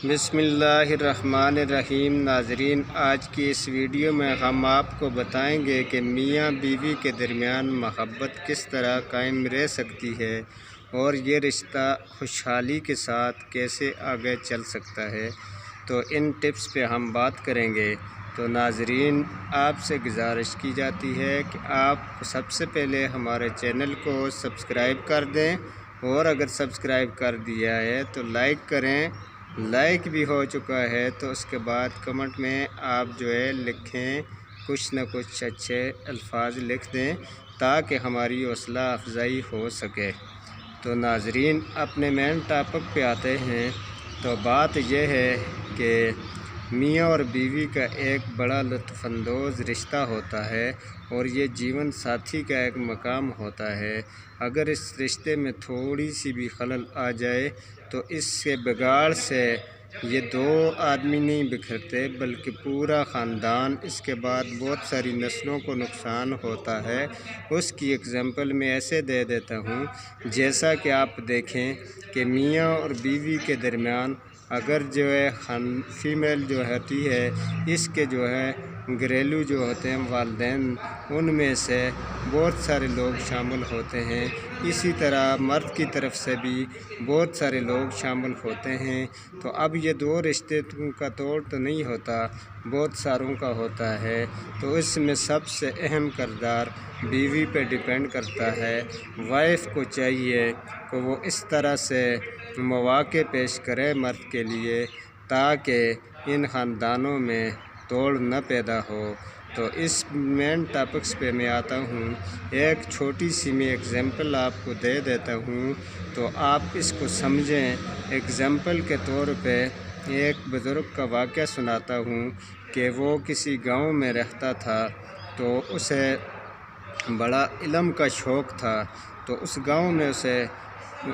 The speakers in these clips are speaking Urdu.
بسم اللہ الرحمن الرحیم۔ ناظرین، آج کی اس ویڈیو میں ہم آپ کو بتائیں گے کہ میاں بیوی کے درمیان محبت کس طرح قائم رہ سکتی ہے اور یہ رشتہ خوشحالی کے ساتھ کیسے آگے چل سکتا ہے، تو ان ٹپس پہ ہم بات کریں گے۔ تو ناظرین، آپ سے گزارش کی جاتی ہے کہ آپ سب سے پہلے ہمارے چینل کو سبسکرائب کر دیں، اور اگر سبسکرائب کر دیا ہے تو لائک کریں۔ لائک بھی ہو چکا ہے تو اس کے بعد کمنٹ میں آپ لکھیں، کچھ نہ کچھ اچھے الفاظ لکھ دیں تاکہ ہماری حوصلہ افزائی ہو سکے۔ تو ناظرین، اپنے مین ٹاپک پہ آتے ہیں۔ تو بات یہ ہے کہ میاں اور بیوی کا ایک بڑا لطف اندوز رشتہ ہوتا ہے، اور یہ جیون ساتھی کا ایک مقام ہوتا ہے۔ اگر اس رشتے میں تھوڑی سی بھی خلل آ جائے تو اس کے بگاڑ سے یہ دو آدمی نہیں بکھرتے بلکہ پورا خاندان، اس کے بعد بہت ساری نسلوں کو نقصان ہوتا ہے۔ اس کی اگزامپل میں ایسے دے دیتا ہوں، جیسا کہ آپ دیکھیں کہ میاں اور بیوی کے درمیان اگر فیمیل ہوتی ہے، اس کے گھریلو ہوتے ہیں والدین، ان میں سے بہت سارے لوگ شامل ہوتے ہیں۔ اسی طرح مرد کی طرف سے بھی بہت سارے لوگ شامل ہوتے ہیں۔ تو اب یہ دو رشتے کا توڑ تو نہیں ہوتا، بہت ساروں کا ہوتا ہے۔ تو اس میں سب سے اہم کردار بیوی پہ ڈیپینڈ کرتا ہے۔ وائف کو چاہیے کہ وہ اس طرح سے مواقع پیش کرے مرد کے لیے تاکہ ان خاندانوں میں توڑ نہ پیدا ہو۔ تو اس مین ٹاپکس پہ میں آتا ہوں، ایک چھوٹی سی میں ایگزامپل آپ کو دے دیتا ہوں تو آپ اس کو سمجھیں۔ ایگزامپل کے طور پہ ایک بزرگ کا واقعہ سناتا ہوں کہ وہ کسی گاؤں میں رہتا تھا، تو اسے بڑا علم کا شوق تھا۔ تو اس گاؤں میں اسے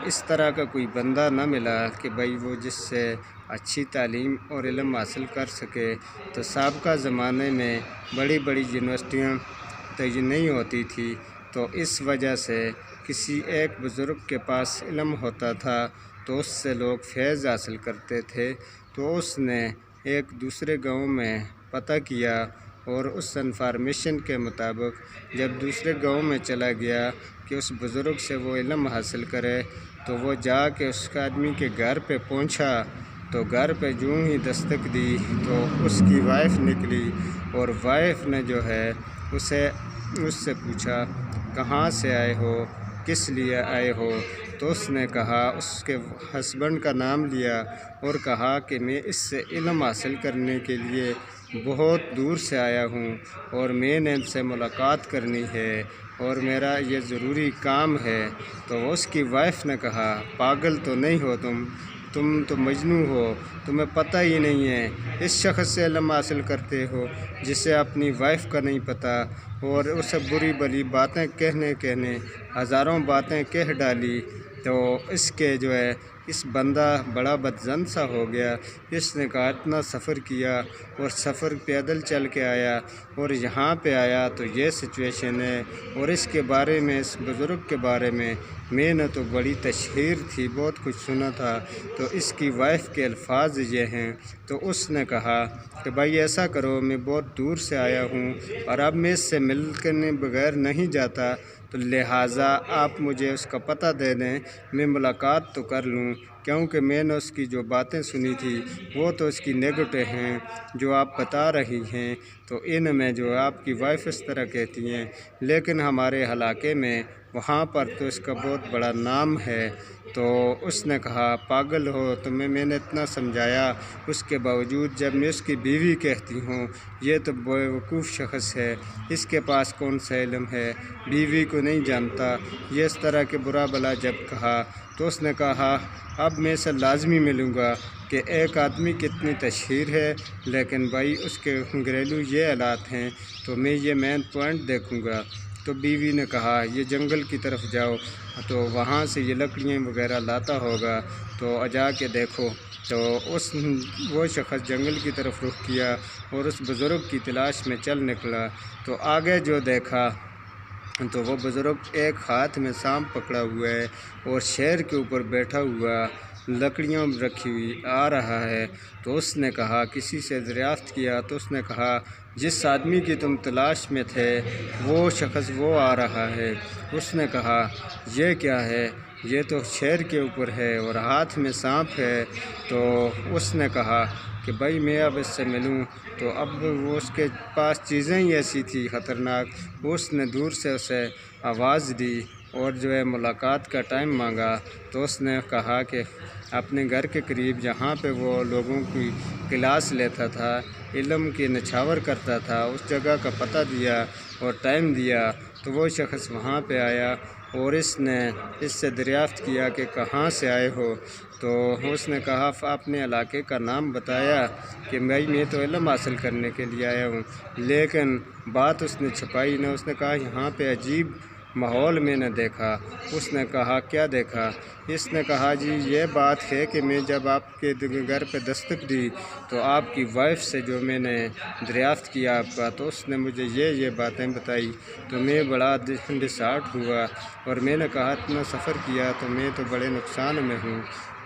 اس طرح کا کوئی بندہ نہ ملا کہ وہ جس سے اچھی تعلیم اور علم حاصل کر سکے۔ تو سابقہ زمانے میں بڑی بڑی یونیورسٹیاں تو یہ نہیں ہوتی تھی، تو اس وجہ سے کسی ایک بزرگ کے پاس علم ہوتا تھا تو اس سے لوگ فیض حاصل کرتے تھے۔ تو اس نے ایک دوسرے گاؤں میں پتہ کیا، اور اس انفارمیشن کے مطابق جب دوسرے گاؤں میں چلا گیا کہ اس بزرگ سے وہ علم حاصل کرے، تو وہ جا کے اس آدمی کے گھر پہ پہنچا۔ تو گھر پہ جوں ہی دستک دی تو اس کی وائف نکلی، اور وائف نے اس سے پوچھا، کہاں سے آئے ہو، کس لیے آئے ہو؟ تو اس نے کہا، اس کے ہسبینڈ کا نام لیا اور کہا کہ میں اس سے علم حاصل کرنے کے لیے بہت دور سے آیا ہوں، اور میں نے ان سے ملاقات کرنی ہے، اور میرا یہ ضروری کام ہے۔ تو اس کی وائف نے کہا، پاگل تو نہیں ہو تم تو مجنون ہو، تمہیں پتہ ہی نہیں ہے، اس شخص سے علم حاصل کرتے ہو جسے اپنی وائف کا نہیں پتہ، اور اسے بری بری باتیں کہنے ہزاروں باتیں کہہ ڈالی۔ تو اس کے اس بندہ بڑا بدظن سا ہو گیا۔ اس نے کہا، اتنا سفر کیا اور سفر پیدل چل کے آیا، اور یہاں پہ آیا تو یہ سچویشن ہے، اور اس کے بارے میں، اس بزرگ کے بارے میں نے تو بڑی تشہیر تھی، بہت کچھ سنا تھا۔ تو اس کی وائف کے الفاظ یہ ہیں۔ تو اس نے کہا کہ بھائی ایسا کرو، میں بہت دور سے آیا ہوں اور اب میں اس سے ملنے بغیر نہیں جاتا، تو لہٰذا آپ مجھے اس کا پتہ دے دیں، میں ملاقات تو کر لوں، کیونکہ میں نے اس کی جو باتیں سنی تھی وہ تو اس کی نیگیٹو ہیں جو آپ بتا رہی ہیں۔ تو ان میں آپ کی وائف اس طرح کہتی ہیں، لیکن ہمارے علاقے میں وہاں پر تو اس کا بہت بڑا نام ہے۔ تو اس نے کہا، پاگل ہو تمہیں میں نے اتنا سمجھایا، اس کے باوجود جب میں اس کی بیوی کہتی ہوں یہ تو بیوقوف شخص ہے، اس کے پاس کون سا علم ہے، بیوی کو نہیں جانتا، یہ اس طرح کے برا بلا جب کہا۔ تو اس نے کہا، اب میں سے لازمی ملوں گا کہ ایک آدمی کتنی تشہیر ہے، لیکن بھائی اس کے گھریلو یہ حالات ہیں، تو میں یہ مین پوائنٹ دیکھوں گا۔ تو بیوی نے کہا، یہ جنگل کی طرف جاؤ، تو وہاں سے یہ لکڑیاں وغیرہ لاتا ہوگا، تو جا کے دیکھو۔ تو وہ شخص جنگل کی طرف رخ کیا اور اس بزرگ کی تلاش میں چل نکلا۔ تو آگے دیکھا تو وہ بزرگ ایک ہاتھ میں سانپ پکڑا ہوا ہے اور شیر کے اوپر بیٹھا ہوا لکڑیاں رکھی ہوئی آ رہا ہے، تو اس نے کہا کسی سے دریافت کیا تو اس نے کہا جس آدمی کی تم تلاش میں تھے وہ شخص وہ آ رہا ہے۔ اس نے کہا یہ کیا ہے؟ یہ تو شیر کے اوپر ہے اور ہاتھ میں سانپ ہے۔ تو اس نے کہا کہ بھائی میں اب اس سے ملوں، تو اب وہ اس کے پاس چیزیں ہی ایسی تھی خطرناک، اس نے دور سے اسے آواز دی اور ملاقات کا ٹائم مانگا۔ تو اس نے کہا کہ اپنے گھر کے قریب جہاں پہ وہ لوگوں کی کلاس لیتا تھا، علم کی نچھاور کرتا تھا، اس جگہ کا پتہ دیا اور ٹائم دیا۔ تو وہ شخص وہاں پہ آیا اور اس نے اس سے دریافت کیا کہ کہاں سے آئے ہو؟ تو اس نے کہا اپنے علاقے کا نام بتایا کہ میں تو علم حاصل کرنے کے لیے آیا ہوں، لیکن بات اس نے چھپائی نہ۔ اس نے کہا یہاں پہ عجیب ماحول میں نے دیکھا۔ اس نے کہا کیا دیکھا؟ اس نے کہا جی یہ بات ہے کہ میں جب آپ کے گھر پہ دستک دی تو آپ کی وائف سے جو میں نے دریافت کیا آپ کا، تو اس نے مجھے یہ باتیں بتائی، تو میں بڑا ڈسہارٹ ہوا اور میں نے کہا اتنا سفر کیا تو میں تو بڑے نقصان میں ہوں،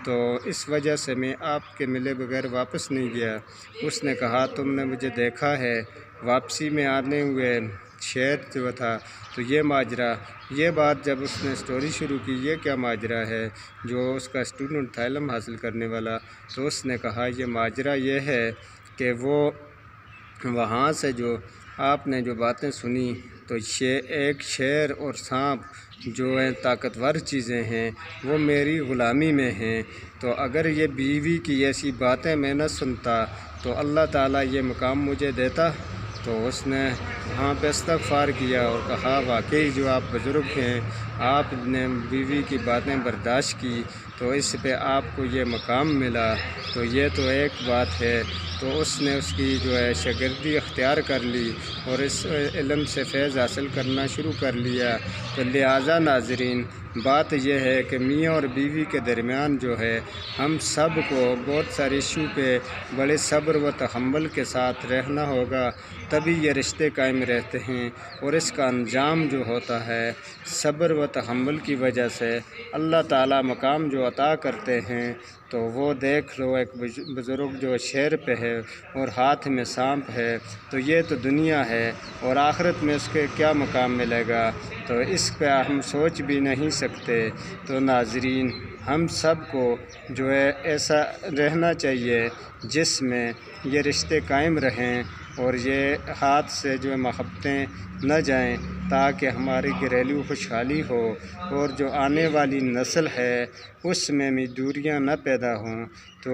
تو اس وجہ سے میں آپ کے ملے بغیر واپس نہیں گیا۔ اس نے کہا تم نے مجھے دیکھا ہے واپسی میں آنے ہوئے شہر جو تھا، تو یہ ماجرا، یہ بات جب اس نے سٹوری شروع کی یہ کیا ماجرا ہے، جو اس کا اسٹوڈنٹ تھا علم حاصل کرنے والا، تو اس نے کہا یہ ماجرا یہ ہے کہ وہ وہاں سے جو آپ نے جو باتیں سنی، تو ایک شیر اور سانپ جو طاقتور چیزیں ہیں وہ میری غلامی میں ہیں، تو اگر یہ بیوی کی ایسی باتیں میں نہ سنتا تو اللہ تعالیٰ یہ مقام مجھے دیتا۔ تو اس نے وہاں پہ استغفار کیا اور کہا واقعی جو آپ بزرگ ہیں، آپ نے بیوی کی باتیں برداشت کی تو اس پہ آپ کو یہ مقام ملا، تو یہ تو ایک بات ہے۔ تو اس نے اس کی شاگردی اختیار کر لی اور اس علم سے فیض حاصل کرنا شروع کر لیا۔ تو لہٰذا ناظرین بات یہ ہے کہ میاں اور بیوی کے درمیان جو ہے ہم سب کو بہت سارے ایشو پہ بڑے صبر و تحمل کے ساتھ رہنا ہوگا، تبھی یہ رشتے قائم رہتے ہیں، اور اس کا انجام جو ہوتا ہے صبر و تحمل کی وجہ سے اللہ تعالیٰ مقام جو عطا کرتے ہیں۔ تو وہ دیکھ لو ایک بزرگ جو شیر پہ ہے اور ہاتھ میں سانپ ہے، تو یہ تو دنیا ہے، اور آخرت میں اس کے کیا مقام ملے گا، تو اس پہ ہم سوچ بھی نہیں سکتے۔ تو ناظرین ہم سب کو ایسا رہنا چاہیے جس میں یہ رشتے قائم رہیں اور یہ ہاتھ سے محبتیں نہ جائیں، تاکہ ہماری گھریلو خوشحالی ہو اور جو آنے والی نسل ہے اس میں بھی دوریاں نہ پیدا ہوں۔ تو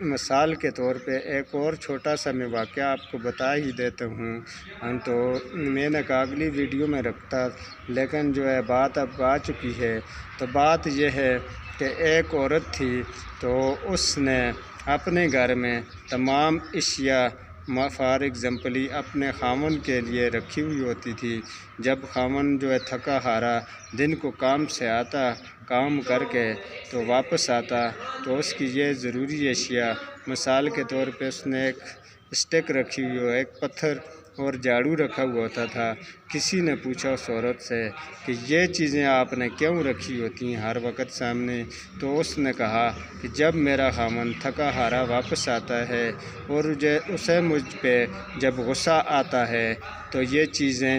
مثال کے طور پہ ایک اور چھوٹا سا میں واقعہ آپ کو بتا ہی دیتا ہوں، تو میں نے کہا اگلی ویڈیو میں رکھتا، لیکن بات اب آ چکی ہے۔ تو بات یہ ہے کہ ایک عورت تھی، تو اس نے اپنے گھر میں تمام اشیاء فار ایگزامپلی اپنے خاوند کے لیے رکھی ہوئی ہوتی تھی۔ جب خاوند تھکا ہارا دن کو کام سے آتا، کام کر کے تو واپس آتا، تو اس کی یہ ضروری اشیاء، مثال کے طور پہ اس نے ایک اسٹک رکھی ہوئی ہو، ایک پتھر اور جھاڑو رکھا ہوا ہوتا تھا۔ کسی نے پوچھا اس عورت سے کہ یہ چیزیں آپ نے کیوں رکھی ہوتی ہیں ہر وقت سامنے؟ تو اس نے کہا کہ جب میرا خاوند تھکا ہارا واپس آتا ہے اور اسے مجھ پہ جب غصہ آتا ہے تو یہ چیزیں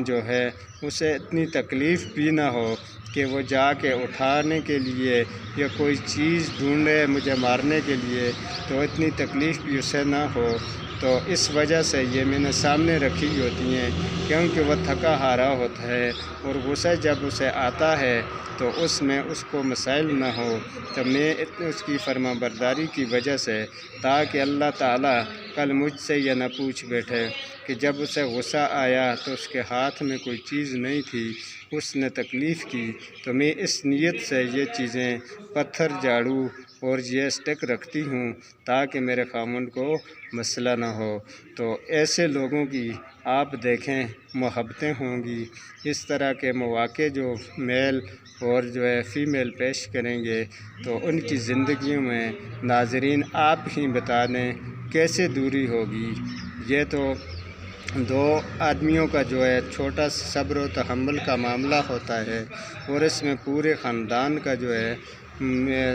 اسے اتنی تکلیف بھی نہ ہو کہ وہ جا کے اٹھانے کے لیے یا کوئی چیز ڈھونڈے مجھے مارنے کے لیے، تو اتنی تکلیف بھی اسے نہ ہو۔ تو اس وجہ سے یہ میں نے سامنے رکھی ہوتی ہیں، کیونکہ وہ تھکا ہارا ہوتا ہے اور غصہ جب اسے آتا ہے تو اس میں اس کو مسائل نہ ہو، تو میں اس کی فرما برداری کی وجہ سے، تاکہ اللہ تعالیٰ کل مجھ سے یہ نہ پوچھ بیٹھے کہ جب اسے غصہ آیا تو اس کے ہاتھ میں کوئی چیز نہیں تھی، اس نے تکلیف کی، تو میں اس نیت سے یہ چیزیں پتھر، جھاڑو اور یہ اسٹک رکھتی ہوں تاکہ میرے خاوند کو مسئلہ نہ ہو۔ تو ایسے لوگوں کی آپ دیکھیں محبتیں ہوں گی، اس طرح کے مواقع جو میل اور فیمیل پیش کریں گے تو ان کی زندگیوں میں ناظرین آپ ہی بتا دیں کیسے دوری ہوگی۔ یہ تو دو آدمیوں کا چھوٹا صبر و تحمل کا معاملہ ہوتا ہے، اور اس میں پورے خاندان کا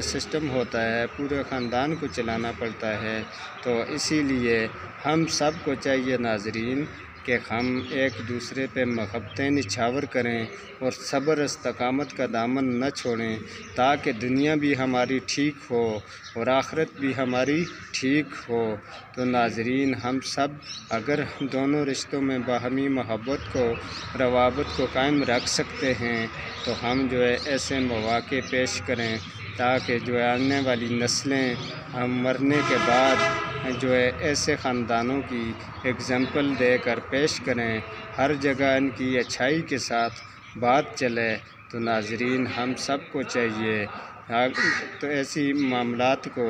سسٹم ہوتا ہے، پورے خاندان کو چلانا پڑتا ہے۔ تو اسی لیے ہم سب کو چاہیے ناظرین کہ ہم ایک دوسرے پہ محبتیں نچھاور کریں اور صبر استقامت کا دامن نہ چھوڑیں، تاکہ دنیا بھی ہماری ٹھیک ہو اور آخرت بھی ہماری ٹھیک ہو۔ تو ناظرین ہم سب اگر دونوں رشتوں میں باہمی محبت کو، روابط کو قائم رکھ سکتے ہیں تو ہم ایسے مواقع پیش کریں تاکہ آنے والی نسلیں ہم مرنے کے بعد ایسے خاندانوں کی اگزامپل دے کر پیش کریں، ہر جگہ ان کی اچھائی کے ساتھ بات چلے۔ تو ناظرین ہم سب کو چاہیے تو ایسی معاملات کو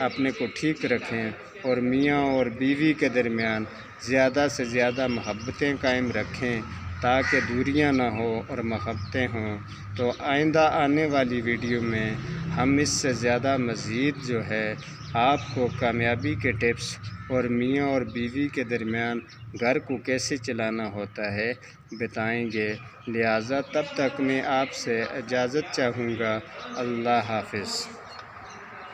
اپنے کو ٹھیک رکھیں اور میاں اور بیوی کے درمیان زیادہ سے زیادہ محبتیں قائم رکھیں تاکہ دوریاں نہ ہوں اور محبتیں ہوں۔ تو آئندہ آنے والی ویڈیو میں ہم اس سے زیادہ مزید آپ کو کامیابی کے ٹپس اور میاں اور بیوی کے درمیان گھر کو کیسے چلانا ہوتا ہے بتائیں گے۔ لہٰذا تب تک میں آپ سے اجازت چاہوں گا۔ اللہ حافظ۔